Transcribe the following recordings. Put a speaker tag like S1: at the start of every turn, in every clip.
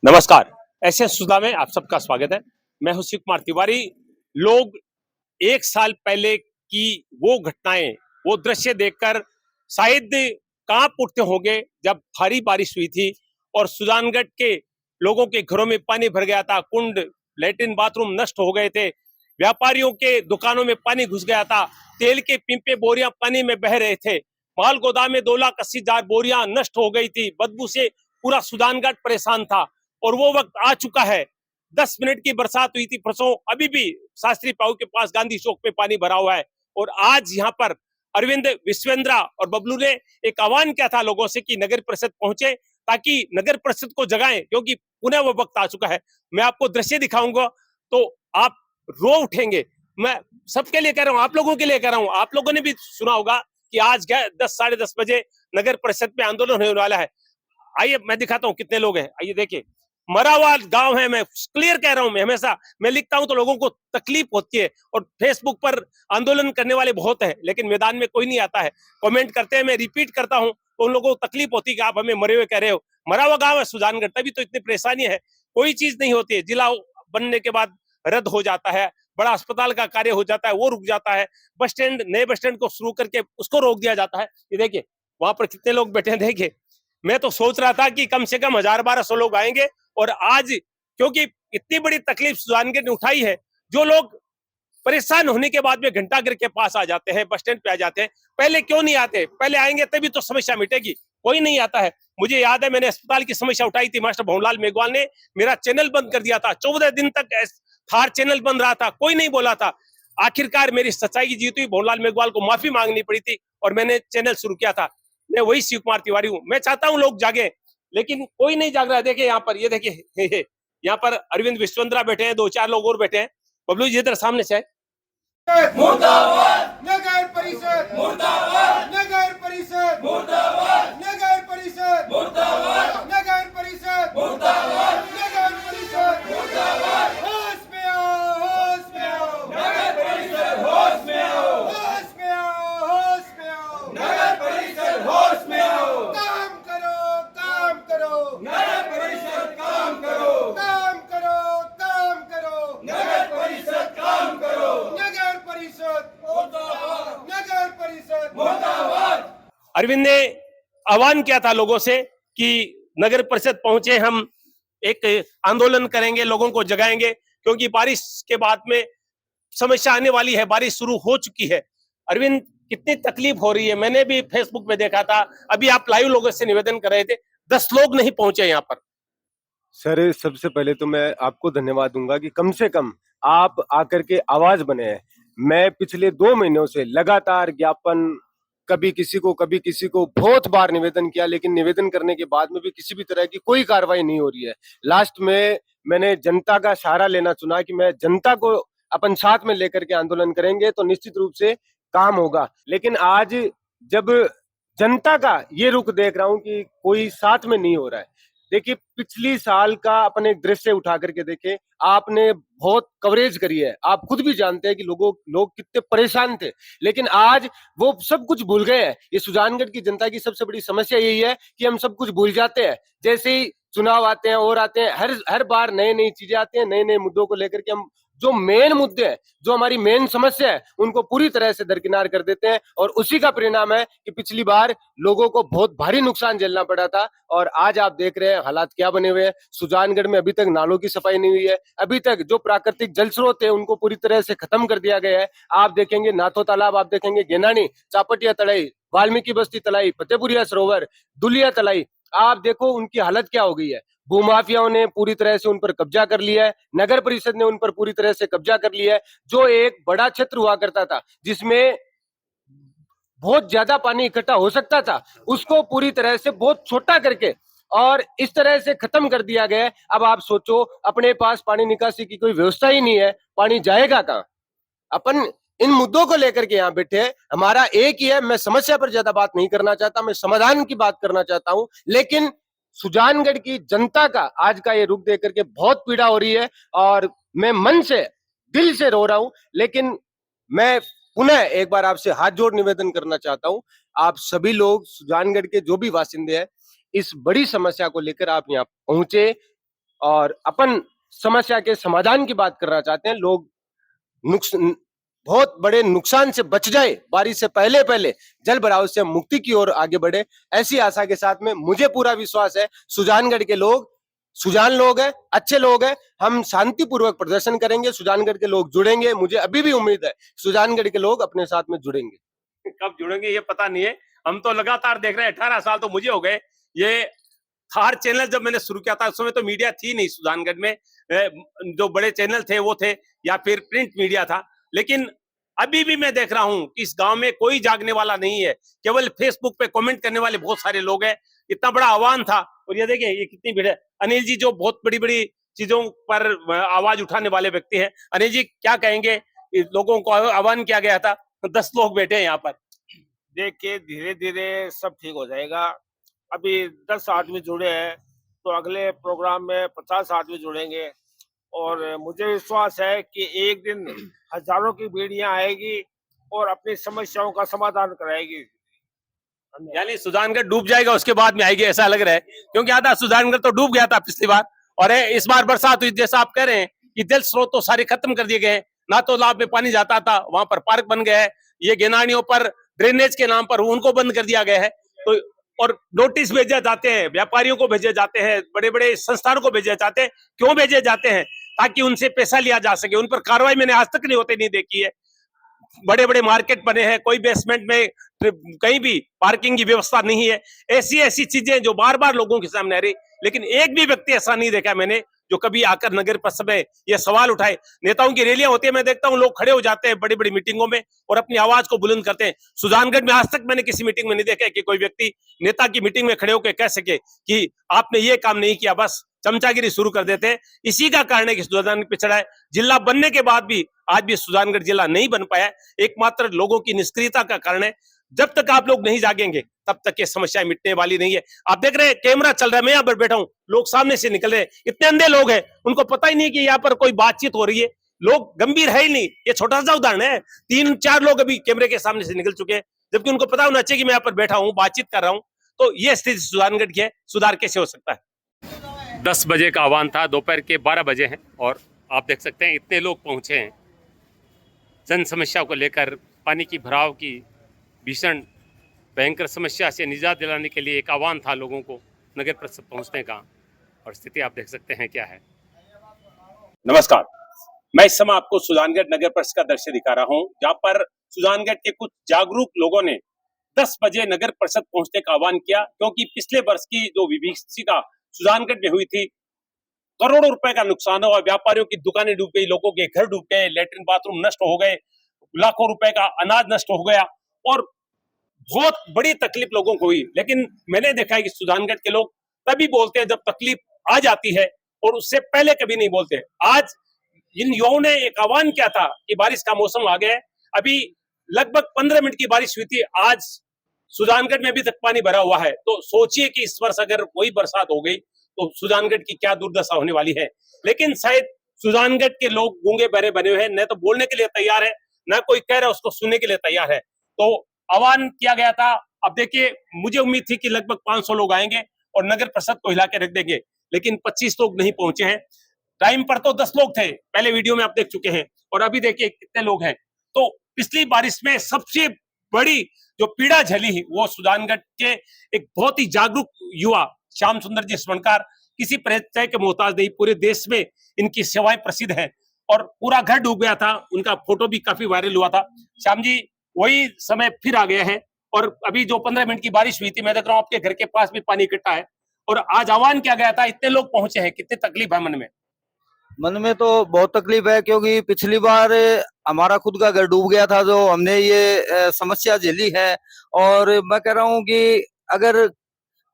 S1: नमस्कार। ऐसे सुधा में आप सबका स्वागत है। मैं हूं शिव कुमार तिवारी। लोग एक साल पहले की वो घटनाएं, वो दृश्य देखकर शायद कांप उठते होंगे जब भारी बारिश हुई थी और सुजानगढ़ के लोगों के घरों में पानी भर गया था। कुंड, लैट्रिन, बाथरूम नष्ट हो गए थे। व्यापारियों के दुकानों में पानी घुस गया था। तेल के पीपे, बोरियां पानी में बह रहे थे। माल गोदाम में 2,80,000 बोरियां नष्ट हो गई थी। बदबू से पूरा सुजानगढ़ परेशान था और वो वक्त आ चुका है। 10 मिनट की बरसात हुई थी परसों, अभी भी शास्त्री पाऊ के पास गांधी चौक पे पानी भरा हुआ है। और आज यहाँ पर अरविंद विश्वेंद्रा और बबलू ने एक आह्वान किया था लोगों से कि नगर परिषद पहुंचे ताकि नगर परिषद को जगाएं, क्योंकि पुनः वो वक्त आ चुका है। मैं आपको दृश्य दिखाऊंगा तो आप रो उठेंगे। मैं सबके लिए कह रहा हूँ, आप लोगों के लिए कह रहा हूँ। आप लोगों ने भी सुना होगा कि आज 10 साढ़े 10 बजे नगर परिषद में आंदोलन होने वाला है। आइए मैं दिखाता हूँ कितने लोग हैं। आइए देखिए, मरावा गांव है। मैं क्लियर कह रहा हूं, मैं हमेशा लिखता हूं तो लोगों को तकलीफ होती है और फेसबुक पर आंदोलन करने वाले बहुत हैं, लेकिन मैदान में कोई नहीं आता है, कमेंट करते हैं। मैं रिपीट करता हूं तो उन लोगों को तकलीफ होती है कि आप हमें मरे हुए कह रहे हो। मरावा गांव है सुजानगढ़, तभी तो इतनी परेशानी है। कोई चीज नहीं होती है। जिला बनने के बाद रद्द हो जाता है, बड़ा अस्पताल का कार्य हो जाता है, वो रुक जाता है। बस स्टैंड, नए बस स्टैंड को शुरू करके उसको रोक दिया जाता है। ये देखिए वहां पर कितने लोग बैठे हैं, देखिए। मैं तो सोच रहा था कि कम से कम 1,000-1,200 लोग आएंगे। और आज क्योंकि इतनी बड़ी तकलीफ सुजानगढ़ ने उठाई है, जो लोग परेशान होने के बाद में घंटाघर के पास आ जाते हैं, बस स्टैंड पे आ जाते हैं। पहले क्यों नहीं आते? पहले आएंगे तभी तो समस्या मिटेगी। कोई नहीं आता है। मुझे याद है, मैंने अस्पताल की समस्या उठाई थी, मास्टर भवनलाल मेघवाल ने मेरा चैनल बंद कर दिया था। 14 दिन तक थार चैनल बंद रहा था, कोई नहीं बोला था। आखिरकार मेरी सच्चाई की जीत हुई, भवनलाल मेघवाल को माफी मांगनी पड़ी थी और मैंने चैनल शुरू किया था। मैं वही शिव कुमार तिवारी हूँ। मैं चाहता हूँ लोग जागे, लेकिन कोई नहीं जाग रहा है। देखिए यहाँ पर, ये देखिए यहाँ पर अरविंद विश्वेंद्रा बैठे हैं, 2-4 लोग और बैठे हैं। बबलू जी इधर सामने से
S2: मुर्दाबाद नगर परिषद, मुर्दाबाद नगर परिषद, मुर्दाबाद नगर परिषद, मुर्दाबाद नगर परिषद, मुर्दाबाद नगर परिषद, मुर्दाबाद। होश में आओ, होश में आओ, नगर परिषद होश में आओ, होश में आओ, होश में आओ, नगर परिषद होश में आओ। काम करो, काम करो, नगर परिषद काम करो, काम करो, काम करो, नगर परिषद काम करो, नगर परिषद मुर्दाबाद, नगर परिषद मुर्दाबाद।
S1: अरविंद ने आह्वान किया था लोगों से कि नगर परिषद पहुंचे, हम एक आंदोलन करेंगे, लोगों को जगाएंगे, क्योंकि बारिश के बाद में समस्या आने वाली है। बारिश शुरू हो चुकी है। अरविंद, कितनी तकलीफ हो रही है। मैंने भी फेसबुक पे देखा था, अभी आप लाइव लोगों से निवेदन कर रहे थे, 10 लोग नहीं पहुंचे यहाँ पर।
S3: सर, सबसे पहले तो मैं आपको धन्यवाद दूंगा कि कम से कम आप आकर के आवाज बने हैं। मैं पिछले 2 महीनों से लगातार ज्ञापन, कभी किसी को बहुत बार निवेदन किया, लेकिन निवेदन करने के बाद में भी किसी भी तरह की कोई कार्रवाई नहीं हो रही है। लास्ट में मैंने जनता का सहारा लेना चुना कि मैं जनता को अपन साथ में लेकर के आंदोलन करेंगे तो निश्चित रूप से काम होगा। लेकिन आज जब जनता का ये रुख देख रहा हूं कि कोई साथ में नहीं हो रहा है। देखिए, पिछली साल का अपन एक दृश्य उठा करके देखें, आपने बहुत कवरेज करी है, आप खुद भी जानते हैं कि लोग कितने परेशान थे, लेकिन आज वो सब कुछ भूल गए हैं। ये सुजानगढ़ की जनता की सबसे बड़ी समस्या यही है कि हम सब कुछ भूल जाते हैं। जैसे ही चुनाव आते हैं और आते हैं, हर बार नई नई चीजें आती हैं, नए नए मुद्दों को लेकर के हम जो मेन मुद्दे हैं, जो हमारी मेन समस्या है, उनको पूरी तरह से दरकिनार कर देते हैं। और उसी का परिणाम है कि पिछली बार लोगों को बहुत भारी नुकसान झेलना पड़ा था और आज आप देख रहे हैं हालात क्या बने हुए हैं। सुजानगढ़ में अभी तक नालों की सफाई नहीं हुई है, अभी तक जो प्राकृतिक जल स्रोत है उनको पूरी तरह से खत्म कर दिया गया है। आप देखेंगे नाथो तालाब, आप देखेंगे गेनानी, चापटिया तलाई, वाल्मीकि बस्ती तलाई, फतेहपुरिया सरोवर, दुलिया तलाई, आप देखो उनकी हालत क्या हो गई है। भूमाफियाओं ने पूरी तरह से उन पर कब्जा कर लिया है, नगर परिषद ने उन पर पूरी तरह से कब्जा कर लिया है। जो एक बड़ा क्षेत्र हुआ करता था जिसमें बहुत ज्यादा पानी इकट्ठा हो सकता था, उसको पूरी तरह से बहुत छोटा करके और इस तरह से खत्म कर दिया गया है। अब आप सोचो, अपने पास पानी निकासी की कोई व्यवस्था ही नहीं है, पानी जाएगा कहाँ? अपन इन मुद्दों को लेकर के यहाँ बैठे हैं। हमारा एक ही है, मैं समस्या पर ज्यादा बात नहीं करना चाहता, मैं समाधान की बात करना चाहता हूं। लेकिन सुजानगढ़ की जनता का आज का ये रुख देख करके बहुत पीड़ा हो रही है और मैं मन से, दिल से रो रहा हूं। लेकिन मैं पुनः एक बार आपसे हाथ जोड़ निवेदन करना चाहता हूं, आप सभी लोग सुजानगढ़ के जो भी वासिंदे हैं, इस बड़ी समस्या को लेकर आप यहाँ पहुंचे और अपन समस्या के समाधान की बात करना चाहते हैं। लोग नुक्स बहुत बड़े नुकसान से बच जाए, बारिश से पहले पहले जल भराव से मुक्ति की ओर आगे बढ़े, ऐसी आशा के साथ में मुझे पूरा विश्वास है सुजानगढ़ के लोग सुजान लोग हैं, अच्छे लोग हैं। हम शांतिपूर्वक प्रदर्शन करेंगे, सुजानगढ़ के लोग जुड़ेंगे। मुझे अभी भी उम्मीद है सुजानगढ़ के लोग अपने साथ में जुड़ेंगे।
S1: कब जुड़ेंगे ये पता नहीं है। हम तो लगातार देख रहे हैं, 18 साल तो मुझे हो गए। ये थार चैनल जब मैंने शुरू किया था उस समय तो मीडिया थी नहीं सुजानगढ़ में, जो बड़े चैनल थे वो थे या फिर प्रिंट मीडिया था। लेकिन अभी भी मैं देख रहा हूं कि इस गांव में कोई जागने वाला नहीं है, केवल फेसबुक पे कमेंट करने वाले बहुत सारे लोग हैं। इतना बड़ा आह्वान था और ये देखिए ये कितनी भीड़ है। अनिल जी जो बहुत बड़ी बड़ी चीजों पर आवाज उठाने वाले व्यक्ति हैं, अनिल जी क्या कहेंगे? लोगों को आह्वान किया गया था, 10 लोग बैठे हैं यहाँ पर।
S4: देखिए धीरे धीरे सब ठीक हो जाएगा। अभी 10 आदमी जुड़े हैं तो अगले प्रोग्राम में 50 आदमी जुड़ेंगे और मुझे विश्वास है कि एक दिन हजारों की भीड़ यहाँ आएगी और अपनी समस्याओं का समाधान कराएगी।
S1: यानी सुजानगढ़ डूब जाएगा उसके बाद में आएगी, ऐसा लग रहा है, क्योंकि आधा सुजानगढ़ तो डूब गया था पिछली बार और इस बार बरसात हुई। जैसा आप कह रहे हैं कि जल स्रोत तो सारे खत्म कर दिए गए हैं, ना तो तालाब में पानी जाता था, वहां पर पार्क बन गया है। ये गेनानियों पर ड्रेनेज के नाम पर उनको बंद कर दिया गया है। तो और नोटिस भेजे जाते हैं, व्यापारियों को भेजे जाते हैं, बड़े बड़े संस्थानों को भेजे जाते हैं। क्यों भेजे जाते हैं? ताकि उनसे पैसा लिया जा सके। उन पर कार्रवाई मैंने आज तक नहीं देखी है। बड़े बड़े मार्केट बने हैं, कोई बेसमेंट में कहीं भी पार्किंग की व्यवस्था नहीं है। ऐसी ऐसी चीजें जो बार बार लोगों के सामने आ रही, लेकिन एक भी व्यक्ति ऐसा नहीं देखा मैंने जो कभी आकर नगर परिषद में ये सवाल उठाए। नेताओं की रैलियां होती है, मैं देखता हूं लोग खड़े हो जाते हैं बड़ी बड़ी मीटिंगों में और अपनी आवाज को बुलंद करते हैं। सुजानगढ़ में आज तक मैंने किसी मीटिंग में नहीं देखा कि कोई व्यक्ति नेता की मीटिंग में खड़े होकर कह सके कि आपने ये काम नहीं किया, बस चमचागिरी शुरू कर देते हैं। इसी का कारण है कि सुजानगढ़ पिछड़ा है। जिला बनने के बाद भी आज भी सुजानगढ़ जिला नहीं बन पाया, एकमात्र लोगों की निष्क्रियता का कारण है। जब तक आप लोग नहीं जागेंगे तब तक ये समस्या मिटने वाली नहीं है। आप देख रहे हैं कैमरा चल रहा है, मैं यहाँ पर बैठा हूँ, लोग सामने से निकल रहे हैं, इतने अंधे लोग हैं, उनको पता ही नहीं कि यहाँ पर कोई बातचीत हो रही है। लोग गंभीर है ही नहीं। ये छोटा सा उदाहरण है, 3-4 लोग अभी कैमरे के सामने से निकल चुके हैं, जबकि उनको पता होना चाहिए कि मैं यहाँ पर बैठा हूँ, बातचीत कर रहा हूँ। तो ये स्थिति सुजानगढ़ की है, सुधार कैसे हो सकता है? 10 बजे का आह्वान था, दोपहर के 12 बजे हैं और आप देख सकते हैं इतने लोग पहुंचे हैं। जन समस्या को लेकर, पानी की भराव की भीषण भयंकर समस्या से निजात दिलाने के लिए एक आह्वान था लोगों को नगर परिषद पहुंचने का, और स्थिति आप देख सकते हैं क्या है। नमस्कार, मैं इस समय आपको सुजानगढ़ नगर परिषद का दृश्य दिखा रहा हूं, जहां पर सुजानगढ़ के कुछ जागरूक लोगों ने 10 बजे नगर परिषद पहुंचने का आह्वान किया, क्योंकि पिछले वर्ष की जो विभीषिका सुजानगढ़ में हुई थी, करोड़ों रुपए का नुकसान हुआ, व्यापारियों की दुकानें डूब गई, लोगों के घर डूब गए, लेटरिन बाथरूम नष्ट हो गए, लाखों रुपए का अनाज नष्ट हो गया और बहुत बड़ी तकलीफ लोगों को हुई। लेकिन मैंने देखा है कि सुजानगढ़ के लोग तभी बोलते हैं जब तकलीफ आ जाती है और उससे पहले कभी नहीं बोलते। आज इन युवाओं ने एक आह्वान किया था कि बारिश का मौसम आ गया है, अभी लगभग 15 मिनट की बारिश हुई थी, आज सुजानगढ़ में अभी तक पानी भरा हुआ है। तो सोचिए कि इस वर्ष अगर वही बरसात हो गई तो सुजानगढ़ की क्या दुर्दशा होने वाली है। लेकिन शायद सुजानगढ़ के लोग गूंगे बहरे बने हुए हैं, न तो बोलने के लिए तैयार है, न कोई कह रहा है उसको सुनने के लिए तैयार है। तो आह्वान किया गया था। अब देखिए, मुझे उम्मीद थी कि लगभग 500 लोग आएंगे और नगर परिषद को हिला के रख देंगे, लेकिन 25 लोग नहीं पहुंचे हैं। टाइम पर तो 10 लोग थे, पहले वीडियो में आप देख चुके हैं, और अभी देखिए कितने लोग हैं। तो पिछली बारिश में सबसे बड़ी जो पीड़ा झेली वो सुजानगढ़ के एक बहुत ही जागरूक युवा श्याम सुंदर जी स्वर्णकार, किसी परिचय के मोहताज नहीं, पूरे देश में इनकी सेवाएं प्रसिद्ध है और पूरा घर डूब गया था। उनका फोटो भी काफी वायरल हुआ था। श्याम जी वही समय फिर आ गया है और अभी जो 15 मिनट की बारिश हुई थी, मैं देख रहा हूँ आपके घर के पास भी पानी इकट्ठा है और आज आह्वान किया गया था, इतने लोग पहुंचे हैं, कितनी तकलीफ है मन में?
S5: मन में तो बहुत तकलीफ है, क्योंकि पिछली बार हमारा खुद का घर डूब गया था, जो हमने ये समस्या झेली है। और मैं कह रहा हूँ कि अगर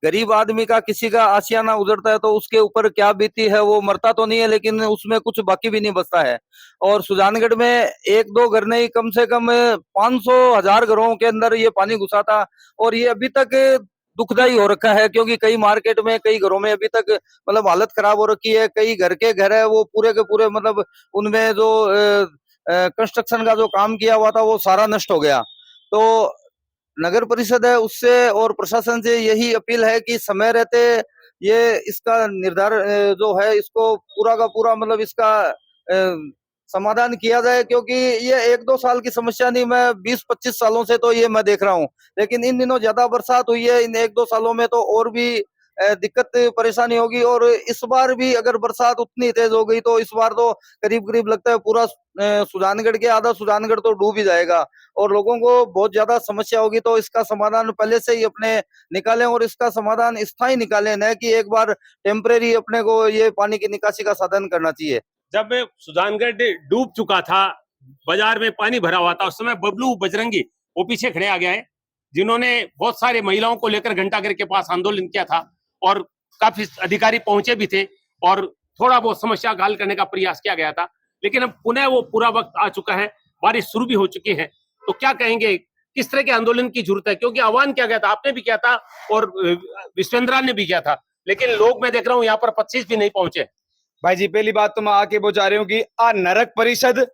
S5: गरीब आदमी का किसी का आशियाना उजड़ता है तो उसके ऊपर क्या बीती है, वो मरता तो नहीं है लेकिन उसमें कुछ बाकी भी नहीं बचता है। और सुजानगढ़ में 1-2 घर नहीं, कम से कम 500,000 घरों के अंदर ये पानी घुसा था और ये अभी तक दुखदाई हो रखा है, क्योंकि कई मार्केट में, कई घरों में अभी तक मतलब हालत खराब हो रखी है। कई घर के घर है वो पूरे के पूरे, मतलब उनमें जो कंस्ट्रक्शन का जो काम किया हुआ था वो सारा नष्ट हो गया। तो नगर परिषद है उससे और प्रशासन से यही अपील है कि समय रहते ये इसका निर्धारण जो है इसको पूरा का पूरा मतलब इसका समाधान किया जाए, क्योंकि ये 1-2 साल की समस्या नहीं, मैं 20-25 सालों से तो ये मैं देख रहा हूँ। लेकिन इन दिनों ज्यादा बरसात हुई है, इन 1-2 सालों में तो और भी दिक्कत परेशानी होगी। और इस बार भी अगर बरसात उतनी तेज हो गई तो इस बार तो करीब करीब लगता है पूरा सुजानगढ़ के आधा सुजानगढ़ तो डूब ही जाएगा और लोगों को बहुत ज्यादा समस्या होगी। तो इसका समाधान पहले से ही अपने निकालें और इसका समाधान स्थायी निकालें, न कि एक बार टेम्परेरी अपने को ये पानी की निकासी का साधन करना चाहिए।
S1: जब सुजानगढ़ डूब चुका था, बाजार में पानी भरा हुआ था, उस समय बबलू बजरंगी वो पीछे खड़े आ गए हैं, जिन्होंने बहुत सारे महिलाओं को लेकर घंटाघर के पास आंदोलन किया था और काफी अधिकारी पहुंचे भी थे और थोड़ा बहुत समस्या का हल करने का प्रयास किया गया था। लेकिन अब पुनः वो पूरा वक्त आ चुका है, बारिश शुरू भी हो चुकी है। तो क्या कहेंगे, किस तरह के आंदोलन की जरूरत है? क्योंकि आह्वान किया गया था, आपने भी किया था और विश्वेंद्रा ने भी किया था, लेकिन लोग मैं देख रहा हूँ यहाँ पर 25 भी नहीं पहुंचे।
S2: भाई जी, पहली बात तो मैं आके बता रही हूँ कि आ नरक परिषद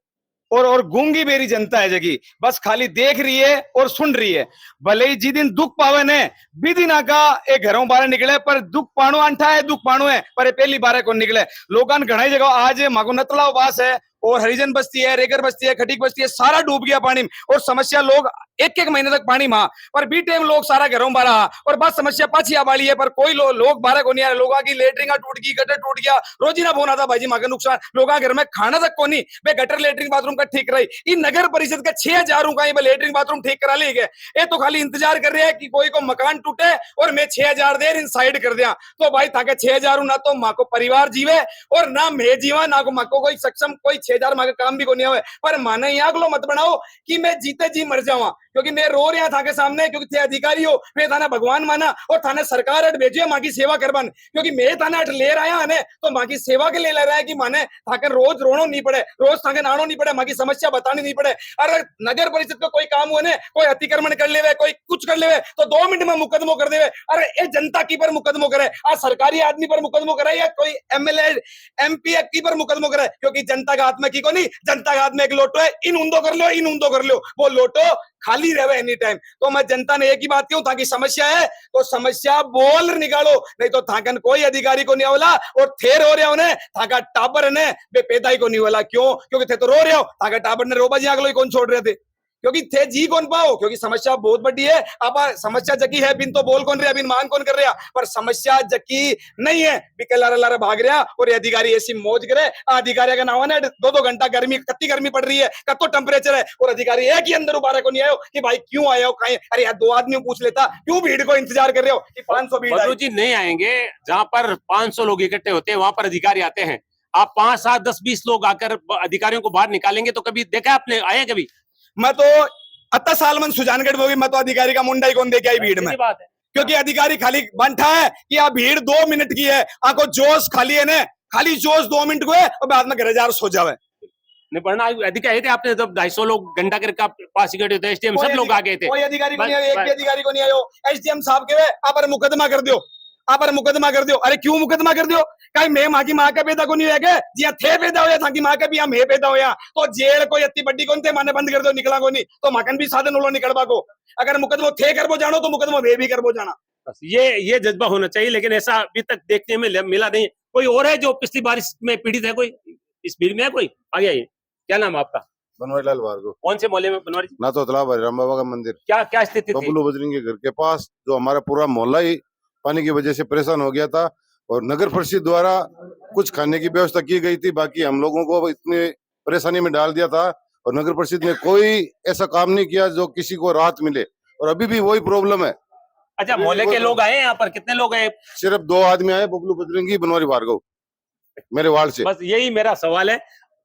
S2: और गूंगी बेरी जनता है जगी, बस खाली देख रही है और सुन रही है। भले ही जी दिन दुख पावन है बिदिना का एक घरों बाहर निकले, पर दुख पाणो अंठा है, दुख पाणो है पर पहली बार को निकले। लोगन घना जगह आज मागो नतला उबास है और हरिजन बस्ती है, रेगर बस्ती है, खटीक बस्ती है, सारा डूब गया पानी में और समस्या लोग एक महीने तक पानी में पर बी टाइम लोग सारा घरों बारह और बस समस्या पाछी वाली है पर कोई लोग बारह को नहीं आ रहे। लोगों की लेटरिंग टूट गई, गटर टूट गया, रोजी ना बोना था भाई मां का नुकसान। लोगों घर में खाना तक को नहीं वे गटर लेटरिंग बाथरूम का ठीक रही। इन नगर परिषद का 6000 का लेटरिंग बाथरूम ठीक करा लिए गए। ये तो खाली इंतजार कर रहे हैं कि कोई को मकान टूटे और मैं 6000 देर इन साइड कर दिया। तो भाई था 6000 ना तो माँ को परिवार जीवे और ना मैं जीवा, ना को माँ को कोई सक्षम कोई 6000 माँ का काम भी को नहीं हुए। पर माने यहाँ को मत बनाओ कि मैं जीते जी मर जाऊंगा, क्योंकि मैं रो रहा था के सामने, क्योंकि थे अधिकारी हो मैं थाना भगवान माना और थाने सरकार अट भेजिए माँ की सेवा करवान, क्योंकि मैं थाना अट ले रहा है तो माँ की सेवा के लिए ले रहा है कि माने थाके रोज रोनो नहीं पड़े, रोज थाके नानो नहीं पड़े, माँ की समस्या बतानी नहीं पड़े। अरे नगर परिषद का कोई काम हुआ ने, कोई अतिक्रमण कर ले, कोई कुछ कर ले तो 2 मिनट में मुकदमो कर दे। अरे ये जनता की पर मुकदमो करे, आज सरकारी आदमी पर मुकदमो करे या कोई एमएलए एमपी की पर मुकदमो करे, क्योंकि जनता का हाथ में की को नहीं, जनता का हाथ में एक लोटो है, इन ऊंधो कर लो, इन ऊंधो कर लो, वो लोटो खाली रहे एनी टाइम। तो मैं जनता ने एक ही बात कहूं, ताकि समस्या है तो समस्या बोल निकालो, नहीं तो थाकन कोई अधिकारी को नहीं होला और थे रो रहे हो थाका टाबर ने बे पैदाई को नहीं होला। क्यों? क्योंकि थे तो रो रहे हो, थाका टाबर ने रोबा जी आगलो कौन छोड़ रहे थे, क्योंकि थे जी कौन पाओ, क्योंकि समस्या बहुत बड़ी है। अब समस्या जकी है बिन तो बोल कौन रहा, बिन मांग कौन कर रहा, पर समस्या जकी नहीं है बिके लारा लारा भाग रहा और ये अधिकारी ऐसी मौज करे। अधिकारी का नाम है 2-2 घंटा गर्मी, कत्ती गर्मी पड़ रही है, कत्तो टेम्परेचर है और अधिकारी एक ही अंदर उबारा को नहीं आयो कि भाई क्यों आए हो कहीं। अरे यार 2 आदमी पूछ लेता, क्यों भीड़ को इंतजार कर रहे हो कि 500 भीड़
S1: बबलू जी नहीं आएंगे, जहां पर 500 लोग इकट्ठे होते हैं वहां पर अधिकारी आते हैं। आप 5, 7, 10, 20 लोग आकर अधिकारियों को बाहर निकालेंगे तो कभी देखा आपने? आए कभी?
S2: मैं तो 80 साल में सुजानगढ़ में होगी, मैं तो अधिकारी का मुंडा ही कौन देखे आई भीड़ में,
S1: बात है।
S2: क्योंकि अधिकारी खाली बनता है कि आप भीड़ 2 मिनट की है, आपको जोश खाली है ना, खाली जोश 2 मिनट को है और बाद में घर हजार सो जावे।
S1: नहीं पढ़ना अधिकारी थे आपने, जब 250 लोग घंटाघर का पास गए थे, एसडीएम सब लोग आ गए थे।
S2: कोई अधिकारी को नहीं आयो, एक भी अधिकारी को नहीं आयो। एसडीएम साहब के आप पर मुकदमा कर दियो, आप पर मुकदमा कर दियो। अरे क्यों मुकदमा कर दियो? कहीं मैं माँ की माँ का पैदा को नहीं रह गए जी, थे पैदा हो था कि माँ का भी हम मैं पैदा होया तो जेल कोई इतनी बड्डी कौन थे, माने बंद कर दो निकला को नहीं तो माकन भी साधन उलो निकलवा को। अगर मुकदमो थे कर वो जानो तो मुकदमो वे भी कर वो जाना।
S1: बस ये जज्बा होना चाहिए, लेकिन ऐसा अभी तक देखने में मिला नहीं। कोई और है जो पिछली बारिश में पीड़ित है? कोई इस भीड़ में है? कोई आगे आइए। क्या नाम है आपका?
S6: बनवारी लाल भार्गव।
S1: कौन से मोहल्ले में बनवारी?
S6: ना तो तालाब है, राम बाबा का मंदिर।
S1: क्या स्थिति थी?
S6: बबलू बजरंगी के घर के पास जो हमारा पूरा मोहल्ला ही पानी की वजह से परेशान हो गया था और नगर परिषद द्वारा कुछ खाने की व्यवस्था की गई थी, बाकी हम लोगों को इतनी परेशानी में डाल दिया था और नगर परिषद ने कोई ऐसा काम नहीं किया जो किसी को राहत मिले और अभी भी वही प्रॉब्लम है।
S1: अच्छा, मोहल्ले के लोग आए यहाँ पर? कितने लोग आए?
S6: सिर्फ 2 आदमी आए, बबलू बजरंगी, बनवारी भार्गव, मेरे वार्ड से।
S1: बस यही मेरा सवाल है,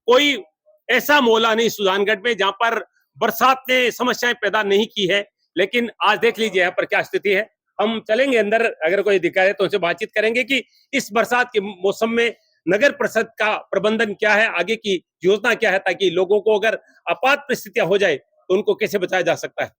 S1: कोई ऐसा मोहल्ला नहीं सुजानगढ़ में जहां पर बरसात ने समस्याएं पैदा नहीं की है, लेकिन आज देख लीजिए यहाँ पर क्या स्थिति है। हम चलेंगे अंदर, अगर कोई दिखाए तो उनसे बातचीत करेंगे कि इस बरसात के मौसम में नगर परिषद का प्रबंधन क्या है, आगे की योजना क्या है, ताकि लोगों को अगर आपात परिस्थितियां हो जाए तो उनको कैसे बचाया जा सकता है।